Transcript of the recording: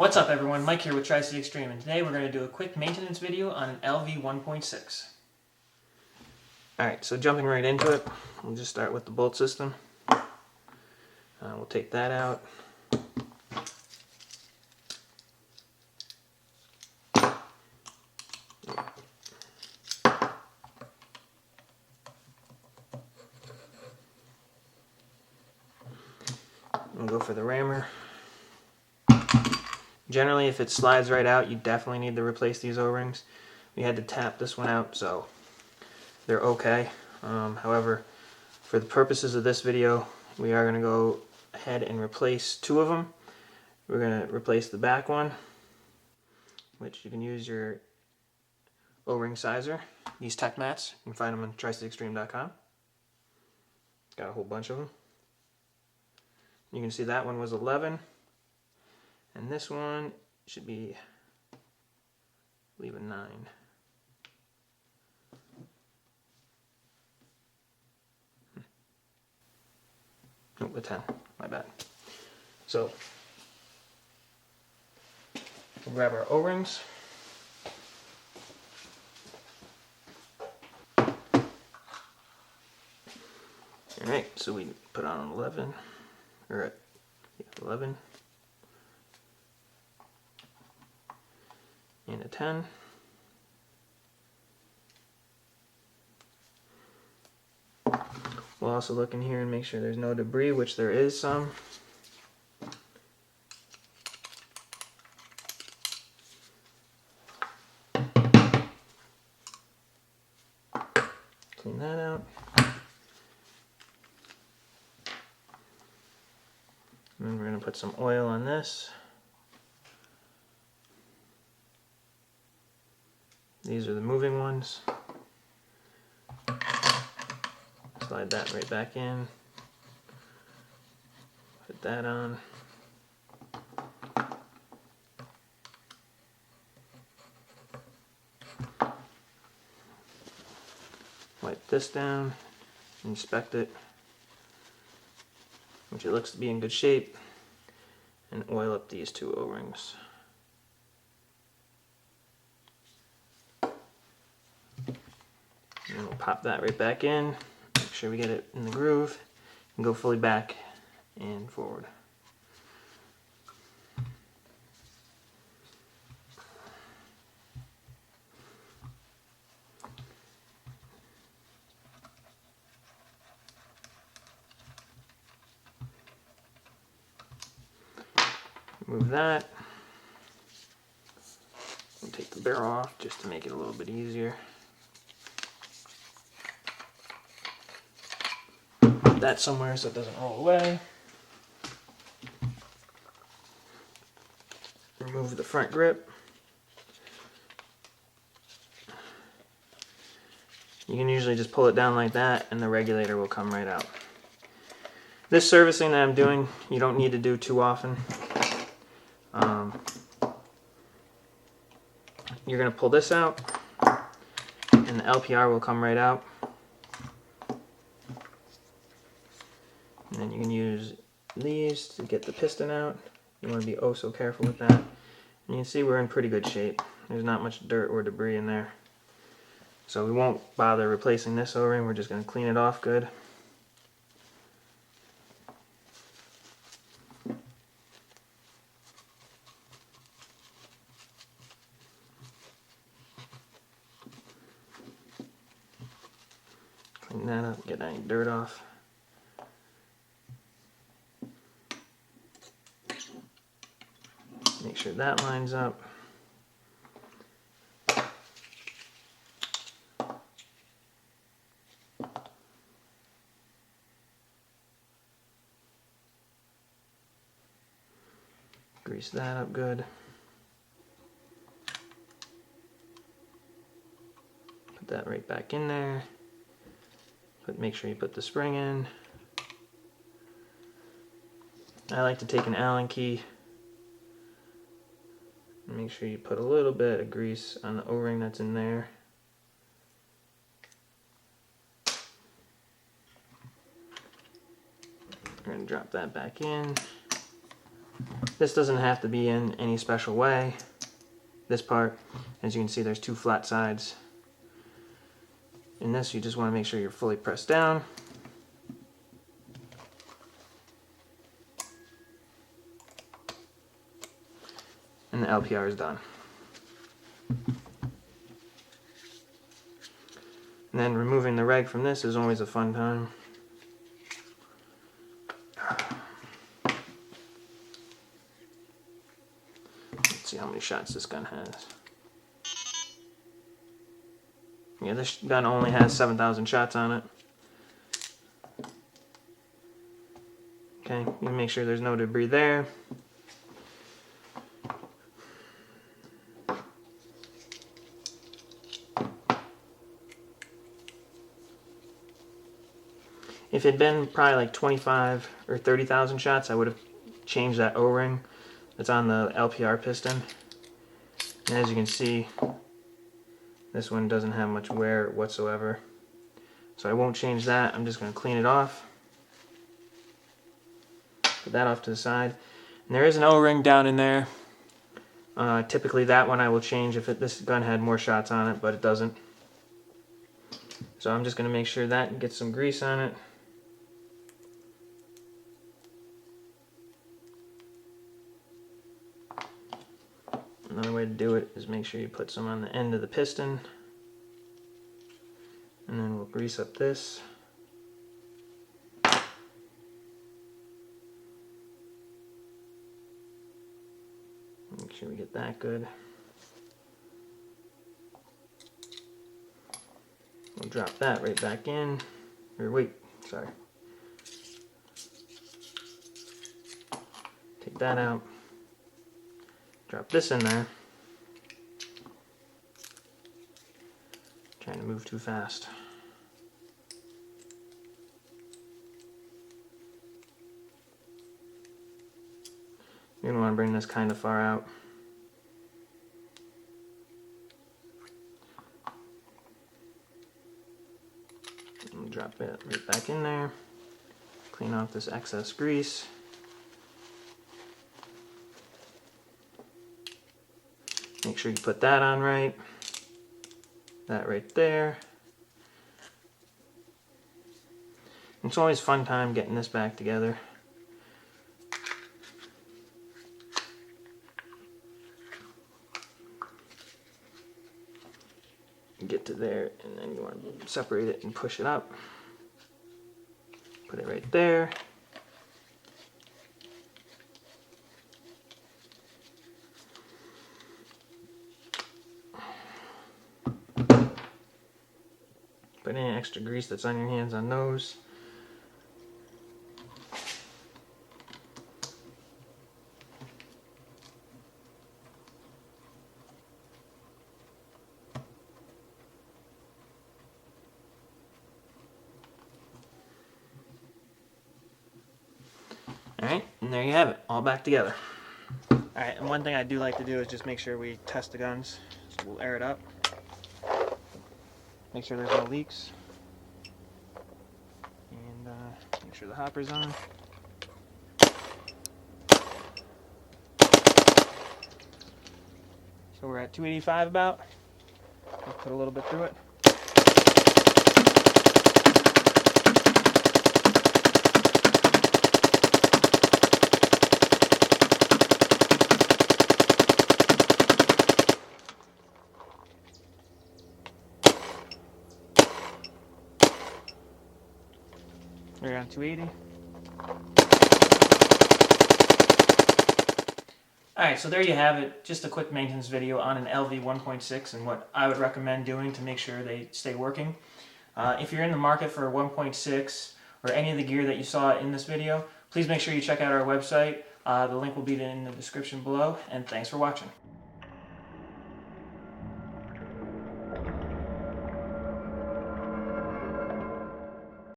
What's up everyone, Mike here with Tri-C Extreme, and today we're going to do a quick maintenance video on an LV 1.6. Alright, so jumping right into it, we'll just start with the bolt system. We'll take that out. We'll go for the rammer. Generally, if it slides right out, you definitely need to replace these O-rings. We had to tap this one out, so they're okay. However, for the purposes of this video, we are going to go ahead and replace two of them. We're going to replace the back one, which you can use your O-ring sizer. These tech mats, you can find them on tricextreme.com. Got a whole bunch of them. You can see that one was 11. And this one should be, I believe, a 9. Nope, a 10. My bad. So, we'll grab our O-rings. Alright, so we put on an 11, or 11. And a 10. We'll also look in here and make sure there's no debris, which there is some. Clean that out. And then we're going to put some oil on this. These are the moving ones. Slide that right back in. Put that on. Wipe this down. Inspect it, which it looks to be in good shape. And oil up these two O-rings. And we'll pop that right back in, make sure we get it in the groove, and go fully back and forward. Remove that. We'll take the barrel off just to make it a little bit easier. That somewhere so it doesn't roll away. Remove the front grip. You can usually just pull it down like that and the regulator will come right out. This servicing that I'm doing, you don't need to do too often. You're going to pull this out and the LPR will come right out. And then you can use these to get the piston out. You want to be oh so careful with that. And you can see we're in pretty good shape. There's not much dirt or debris in there. So we won't bother replacing this O-ring. We're just going to clean it off good. Clean that up, get any dirt off. Make sure that lines up. Grease that up good. Put that right back in there. Make sure you put the spring in. I like to take an Allen key. Make sure you put a little bit of grease on the O-ring that's in there. We're going to drop that back in. This doesn't have to be in any special way. This part, as you can see, there's two flat sides. In this, you just want to make sure you're fully pressed down. And the LPR is done. And then removing the reg from this is always a fun time. Let's see how many shots this gun has. Yeah, this gun only has 7,000 shots on it. Okay, you make sure there's no debris there. If it had been probably like 25 or 30,000 shots, I would have changed that O-ring that's on the LPR piston. And as you can see, this one doesn't have much wear whatsoever. So I won't change that. I'm just going to clean it off. Put that off to the side. And there is an O-ring down in there. Typically that one I will change if this gun had more shots on it, but it doesn't. So I'm just going to make sure that gets some grease on it. Another way to do it is make sure you put some on the end of the piston. And then we'll grease up this. Make sure we get that good. We'll drop that right back in. Or wait, sorry. Take that out. Drop this in there. Trying to move too fast. You're going to want to bring this kind of far out. And drop it right back in there. Clean off this excess grease. Make sure you put that on right. That right there. It's always a fun time getting this back together. Get to there, and then you want to separate it and push it up. Put it right there. Put any extra grease that's on your hands on those. Alright, and there you have it, all back together. Alright, and one thing I do like to do is just make sure we test the guns. So we'll air it up. Make sure there's no leaks. And make sure the hopper's on. So we're at 285 about. Let's put a little bit through it. We're on 280. Alright, so there you have it. Just a quick maintenance video on an LV 1.6 and what I would recommend doing to make sure they stay working. If you're in the market for a 1.6 or any of the gear that you saw in this video, please make sure you check out our website. The link will be in the description below, and thanks for watching.